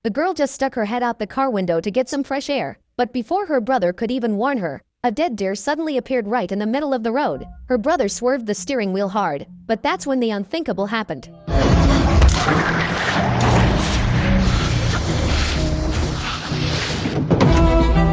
The girl just stuck her head out the car window to get some fresh air, but before her brother could even warn her, a dead deer suddenly appeared right in the middle of the road. Her brother swerved the steering wheel hard, but that's when the unthinkable happened.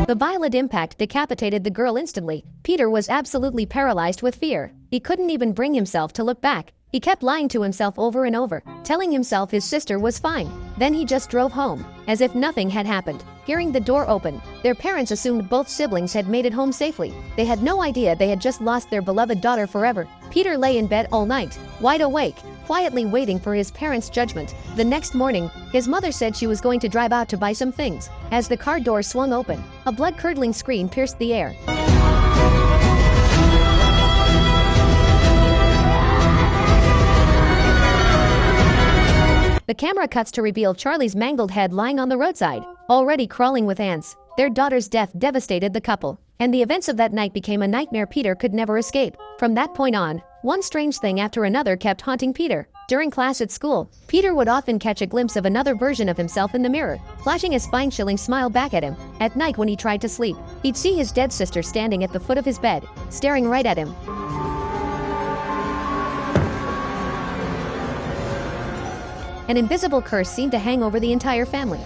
The violent impact decapitated the girl instantly. Peter was absolutely paralyzed with fear. He couldn't even bring himself to look back. He kept lying to himself over and over, telling himself his sister was fine. Then he just drove home, as if nothing had happened. Hearing the door open, their parents assumed both siblings had made it home safely. They had no idea they had just lost their beloved daughter forever. Peter lay in bed all night, wide awake, quietly waiting for his parents' judgment. The next morning, his mother said she was going to drive out to buy some things. As the car door swung open, a blood-curdling scream pierced the air. The camera cuts to reveal Charlie's mangled head lying on the roadside, already crawling with ants. Their daughter's death devastated the couple, and the events of that night became a nightmare Peter could never escape. From that point on, one strange thing after another kept haunting Peter. During class at school, Peter would often catch a glimpse of another version of himself in the mirror, flashing a spine-chilling smile back at him. At night when he tried to sleep, he'd see his dead sister standing at the foot of his bed, staring right at him. An invisible curse seemed to hang over the entire family.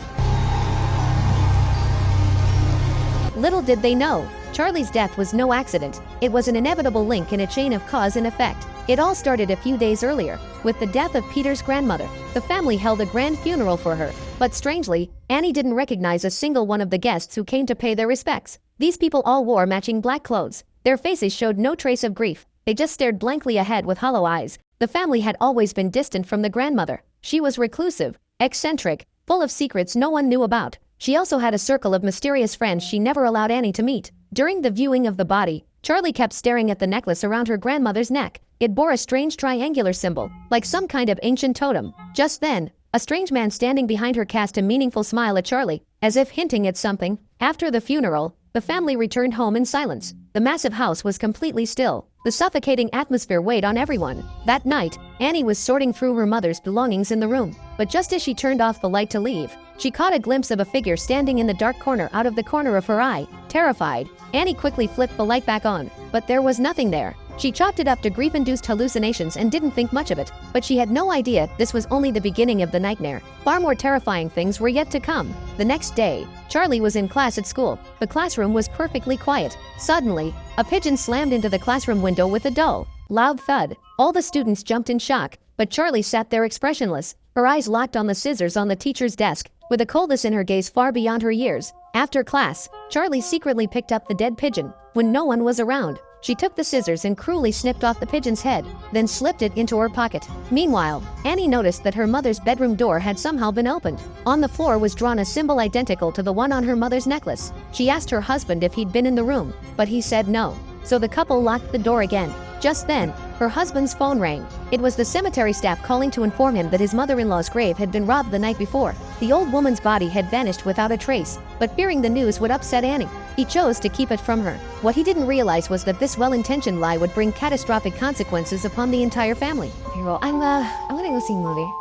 Little did they know, Charlie's death was no accident. It was an inevitable link in a chain of cause and effect. It all started a few days earlier, with the death of Peter's grandmother. The family held a grand funeral for her, but strangely, Annie didn't recognize a single one of the guests who came to pay their respects. These people all wore matching black clothes. Their faces showed no trace of grief. They just stared blankly ahead with hollow eyes. The family had always been distant from the grandmother. She was reclusive, eccentric, full of secrets no one knew about. She also had a circle of mysterious friends she never allowed Annie to meet. During the viewing of the body, Charlie kept staring at the necklace around her grandmother's neck. It bore a strange triangular symbol, like some kind of ancient totem. Just then, a strange man standing behind her cast a meaningful smile at Charlie, as if hinting at something. After the funeral, the family returned home in silence. The massive house was completely still. The suffocating atmosphere weighed on everyone. That night, Annie was sorting through her mother's belongings in the room, but just as she turned off the light to leave, she caught a glimpse of a figure standing in the dark corner out of the corner of her eye. Terrified, Annie quickly flipped the light back on, but there was nothing there. She chalked it up to grief-induced hallucinations and didn't think much of it, but she had no idea this was only the beginning of the nightmare. Far more terrifying things were yet to come. The next day, Charlie was in class at school. The classroom was perfectly quiet. Suddenly, a pigeon slammed into the classroom window with a dull, loud thud. All the students jumped in shock, but Charlie sat there expressionless, her eyes locked on the scissors on the teacher's desk, with a coldness in her gaze far beyond her years. After class, Charlie secretly picked up the dead pigeon. When no one was around, she took the scissors and cruelly snipped off the pigeon's head, then slipped it into her pocket. Meanwhile, Annie noticed that her mother's bedroom door had somehow been opened. On the floor was drawn a symbol identical to the one on her mother's necklace. She asked her husband if he'd been in the room, but he said no. So the couple locked the door again. Just then, her husband's phone rang. It was the cemetery staff calling to inform him that his mother-in-law's grave had been robbed the night before. The old woman's body had vanished without a trace, but fearing the news would upset Annie, he chose to keep it from her. What he didn't realize was that this well-intentioned lie would bring catastrophic consequences upon the entire family. Okay, well, I'm gonna go see a movie.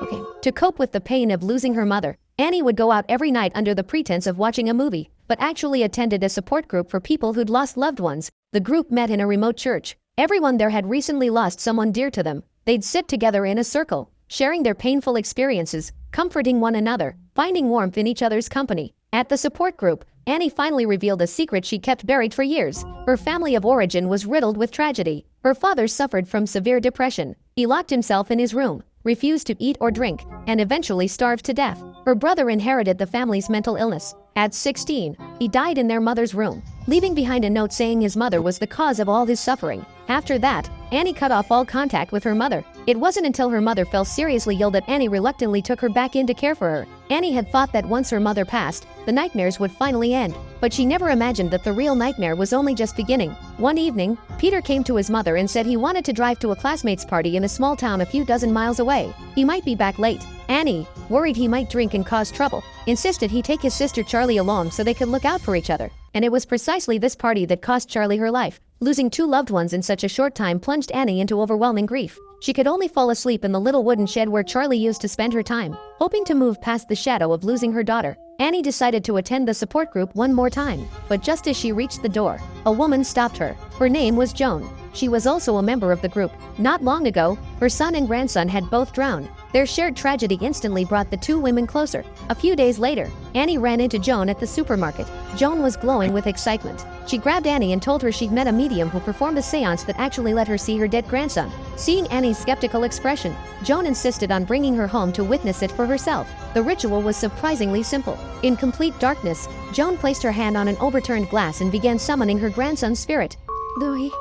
Okay. To cope with the pain of losing her mother, Annie would go out every night under the pretense of watching a movie, but actually attended a support group for people who'd lost loved ones. The group met in a remote church. Everyone there had recently lost someone dear to them. They'd sit together in a circle, sharing their painful experiences, comforting one another, finding warmth in each other's company. At the support group, Annie finally revealed a secret she kept buried for years. Her family of origin was riddled with tragedy. Her father suffered from severe depression. He locked himself in his room, refused to eat or drink, and eventually starved to death. Her brother inherited the family's mental illness. At 16, he died in their mother's room, leaving behind a note saying his mother was the cause of all his suffering. After that, Annie cut off all contact with her mother. It wasn't until her mother fell seriously ill that Annie reluctantly took her back in to care for her. Annie had thought that once her mother passed, the nightmares would finally end, but she never imagined that the real nightmare was only just beginning. One evening, Peter came to his mother and said he wanted to drive to a classmate's party in a small town a few dozen miles away. He might be back late. Annie, worried he might drink and cause trouble, insisted he take his sister Charlie along so they could look out for each other. And it was precisely this party that cost Charlie her life. Losing two loved ones in such a short time plunged Annie into overwhelming grief. She could only fall asleep in the little wooden shed where Charlie used to spend her time. Hoping to move past the shadow of losing her daughter, Annie decided to attend the support group one more time. But just as she reached the door, a woman stopped her. Her name was Joan. She was also a member of the group. Not long ago, her son and grandson had both drowned. Their shared tragedy instantly brought the two women closer. A few days later, Annie ran into Joan at the supermarket. Joan was glowing with excitement. She grabbed Annie and told her she'd met a medium who performed a seance that actually let her see her dead grandson. Seeing Annie's skeptical expression, Joan insisted on bringing her home to witness it for herself. The ritual was surprisingly simple. In complete darkness, Joan placed her hand on an overturned glass and began summoning her grandson's spirit. Louis,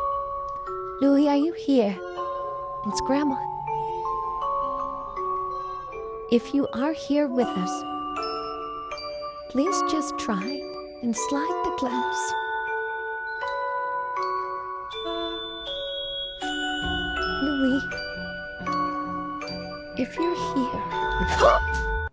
are you here? It's Grandma. If you are here with us, please just try and slide the glass. Louis, if you're here.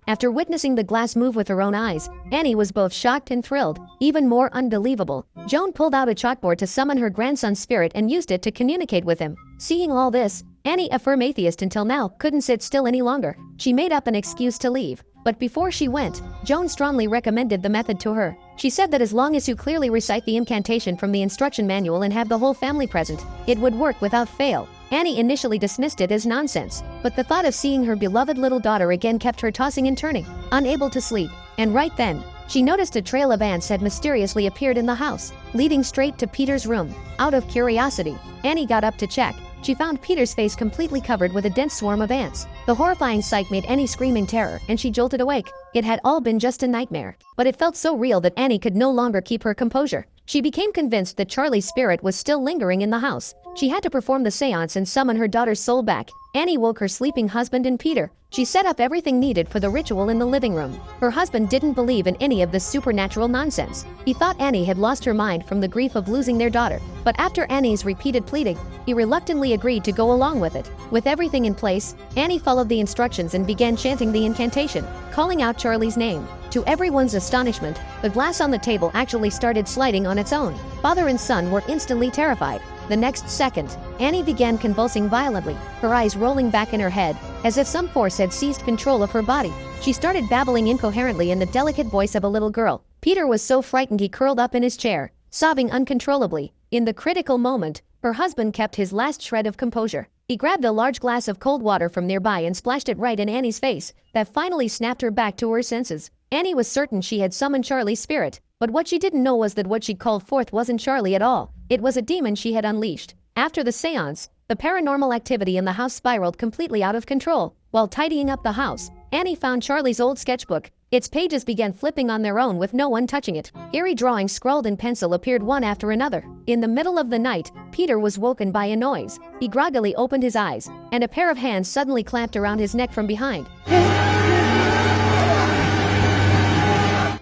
After witnessing the glass move with her own eyes, Annie was both shocked and thrilled. Even more unbelievable, Joan pulled out a chalkboard to summon her grandson's spirit and used it to communicate with him. Seeing all this, Annie, a firm atheist until now, couldn't sit still any longer. She made up an excuse to leave. But before she went, Joan strongly recommended the method to her. She said that as long as you clearly recite the incantation from the instruction manual and have the whole family present, it would work without fail. Annie initially dismissed it as nonsense, but the thought of seeing her beloved little daughter again kept her tossing and turning, unable to sleep. And right then, she noticed a trail of ants had mysteriously appeared in the house, leading straight to Peter's room. Out of curiosity, Annie got up to check. She found Peter's face completely covered with a dense swarm of ants. The horrifying sight made Annie scream in terror, and she jolted awake. It had all been just a nightmare, but it felt so real that Annie could no longer keep her composure. She became convinced that Charlie's spirit was still lingering in the house. She had to perform the seance and summon her daughter's soul back. Annie woke her sleeping husband and Peter. She set up everything needed for the ritual in the living room. Her husband didn't believe in any of this supernatural nonsense. He thought Annie had lost her mind from the grief of losing their daughter. But after Annie's repeated pleading, he reluctantly agreed to go along with it. With everything in place, Annie followed the instructions and began chanting the incantation, calling out Charlie's name. To everyone's astonishment, the glass on the table actually started sliding on its own. Father and son were instantly terrified. The next second, Annie began convulsing violently, her eyes rolling back in her head, as if some force had seized control of her body. She started babbling incoherently in the delicate voice of a little girl. Peter was so frightened he curled up in his chair, sobbing uncontrollably. In the critical moment, her husband kept his last shred of composure. He grabbed a large glass of cold water from nearby and splashed it right in Annie's face. That finally snapped her back to her senses. Annie was certain she had summoned Charlie's spirit, but what she didn't know was that what she called forth wasn't Charlie at all. It was a demon she had unleashed. After the seance, the paranormal activity in the house spiraled completely out of control. While tidying up the house, Annie found Charlie's old sketchbook. Its pages began flipping on their own with no one touching it. Eerie drawings scrawled in pencil appeared one after another. In the middle of the night, Peter was woken by a noise. He groggily opened his eyes, and a pair of hands suddenly clamped around his neck from behind.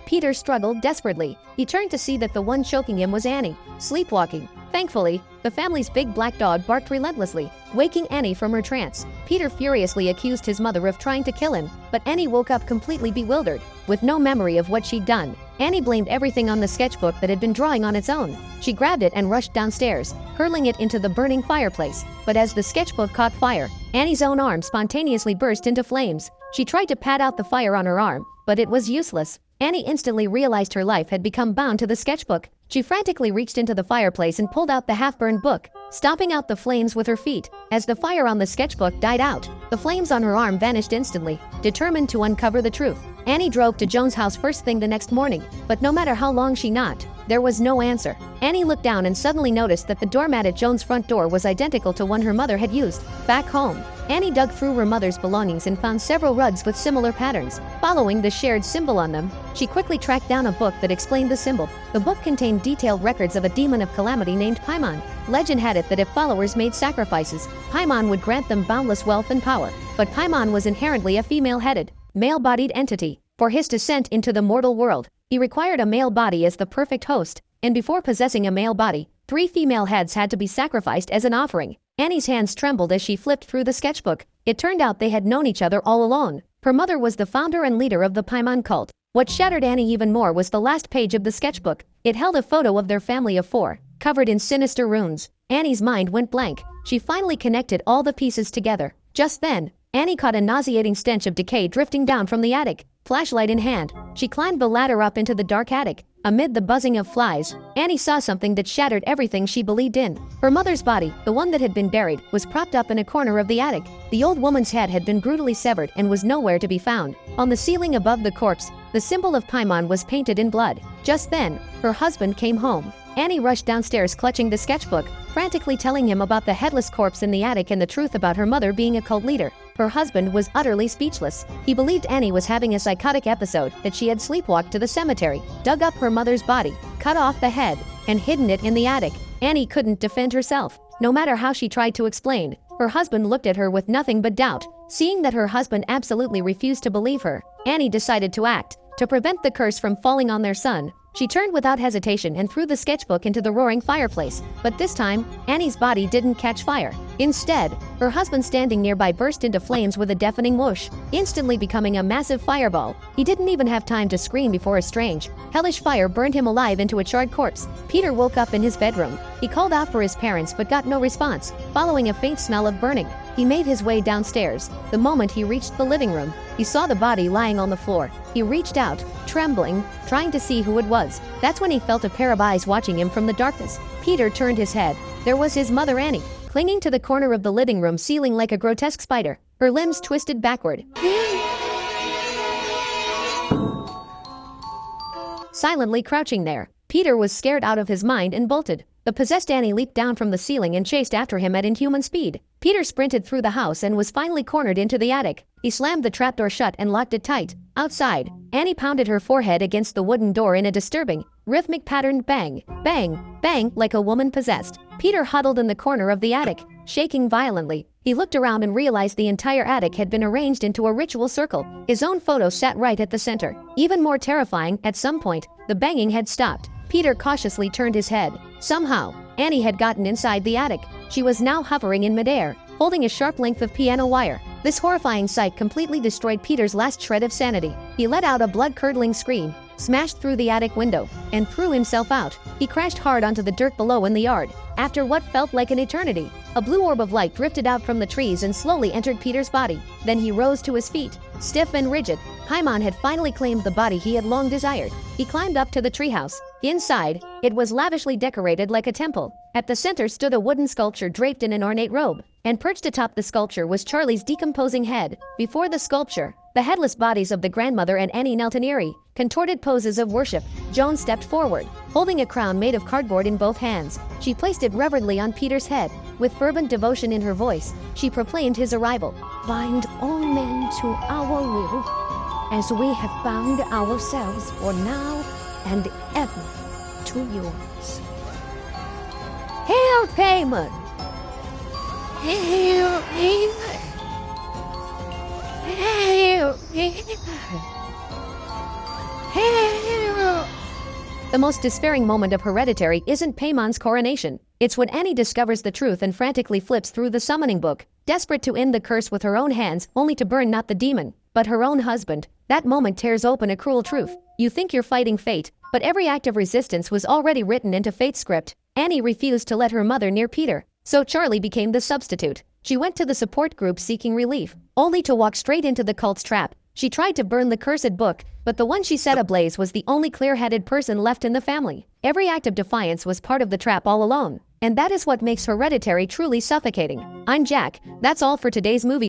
Peter struggled desperately. He turned to see that the one choking him was Annie, sleepwalking. Thankfully, the family's big black dog barked relentlessly, waking Annie from her trance. Peter furiously accused his mother of trying to kill him, but Annie woke up completely bewildered, with no memory of what she'd done. Annie blamed everything on the sketchbook that had been drawing on its own. She grabbed it and rushed downstairs, hurling it into the burning fireplace. But as the sketchbook caught fire, Annie's own arm spontaneously burst into flames. She tried to pat out the fire on her arm, but it was useless. Annie instantly realized her life had become bound to the sketchbook. She frantically reached into the fireplace and pulled out the half-burned book, stomping out the flames with her feet. As the fire on the sketchbook died out, the flames on her arm vanished instantly. Determined to uncover the truth, Annie drove to Joan's house first thing the next morning, but no matter how long she knocked, there was no answer. Annie looked down and suddenly noticed that the doormat at Joan's front door was identical to one her mother had used. Back home, Annie dug through her mother's belongings and found several rugs with similar patterns. Following the shared symbol on them, she quickly tracked down a book that explained the symbol. The book contained detailed records of a demon of calamity named Paimon. Legend had it that if followers made sacrifices, Paimon would grant them boundless wealth and power. But Paimon was inherently a female-headed, male-bodied entity. For his descent into the mortal world, he required a male body as the perfect host, and before possessing a male body, 3 female heads had to be sacrificed as an offering. Annie's hands trembled as she flipped through the sketchbook. It turned out they had known each other all along. Her mother was the founder and leader of the Paimon cult. What shattered Annie even more was the last page of the sketchbook. It held a photo of their family of 4, covered in sinister runes. Annie's mind went blank. She finally connected all the pieces together. Just then, Annie caught a nauseating stench of decay drifting down from the attic. Flashlight in hand, she climbed the ladder up into the dark attic. Amid the buzzing of flies, Annie saw something that shattered everything she believed in. Her mother's body, the one that had been buried, was propped up in a corner of the attic. The old woman's head had been brutally severed and was nowhere to be found. On the ceiling above the corpse, the symbol of Paimon was painted in blood. Just then, her husband came home. Annie rushed downstairs clutching the sketchbook, frantically telling him about the headless corpse in the attic and the truth about her mother being a cult leader. Her husband was utterly speechless. He believed Annie was having a psychotic episode, that she had sleepwalked to the cemetery, dug up her mother's body, cut off the head, and hidden it in the attic. Annie couldn't defend herself. No matter how she tried to explain, her husband looked at her with nothing but doubt. Seeing that her husband absolutely refused to believe her, Annie decided to act. To prevent the curse from falling on their son, she turned without hesitation and threw the sketchbook into the roaring fireplace. But this time, Annie's body didn't catch fire. Instead, her husband standing nearby burst into flames with a deafening whoosh, instantly becoming a massive fireball. He didn't even have time to scream before a strange, hellish fire burned him alive into a charred corpse. Peter woke up in his bedroom. He called out for his parents but got no response. Following a faint smell of burning, he made his way downstairs. The moment he reached the living room, he saw the body lying on the floor. He reached out, trembling, trying to see who it was. That's when he felt a pair of eyes watching him from the darkness. Peter turned his head. There was his mother Annie, clinging to the corner of the living room ceiling like a grotesque spider, her limbs twisted backward. Silently crouching there, Peter was scared out of his mind and bolted. The possessed Annie leaped down from the ceiling and chased after him at inhuman speed. Peter sprinted through the house and was finally cornered into the attic. He slammed the trapdoor shut and locked it tight. Outside, Annie pounded her forehead against the wooden door in a disturbing, rhythmic patterned bang, bang, bang like a woman possessed. Peter huddled in the corner of the attic, shaking violently. He looked around and realized the entire attic had been arranged into a ritual circle. His own photo sat right at the center. Even more terrifying, at some point, the banging had stopped. Peter cautiously turned his head. Somehow, Annie had gotten inside the attic. She was now hovering in midair, holding a sharp length of piano wire. This horrifying sight completely destroyed Peter's last shred of sanity. He let out a blood-curdling scream, smashed through the attic window, and threw himself out. He crashed hard onto the dirt below in the yard. After what felt like an eternity, a blue orb of light drifted out from the trees and slowly entered Peter's body. Then he rose to his feet, stiff and rigid. Paimon had finally claimed the body he had long desired. He climbed up to the treehouse. Inside, it was lavishly decorated like a temple. At the center stood a wooden sculpture draped in an ornate robe, and perched atop the sculpture was Charlie's decomposing head. Before the sculpture, the headless bodies of the grandmother and Annie knelt in eerie, contorted poses of worship. Joan stepped forward, holding a crown made of cardboard in both hands. She placed it reverently on Peter's head. With fervent devotion in her voice, she proclaimed his arrival. Bind all men to our will, as we have bound ourselves for now and ever to yours. Hail Paimon! Hail, hail, hail, hail. The most despairing moment of Hereditary isn't Paimon's coronation. It's when Annie discovers the truth and frantically flips through the summoning book, desperate to end the curse with her own hands, only to burn not the demon, but her own husband. That moment tears open a cruel truth. You think you're fighting fate, but every act of resistance was already written into fate's script. Annie refused to let her mother near Peter, so Charlie became the substitute. She went to the support group seeking relief, only to walk straight into the cult's trap. She tried to burn the cursed book, but the one she set ablaze was the only clear-headed person left in the family. Every act of defiance was part of the trap all alone. And that is what makes Hereditary truly suffocating. I'm Jack. That's all for today's movie.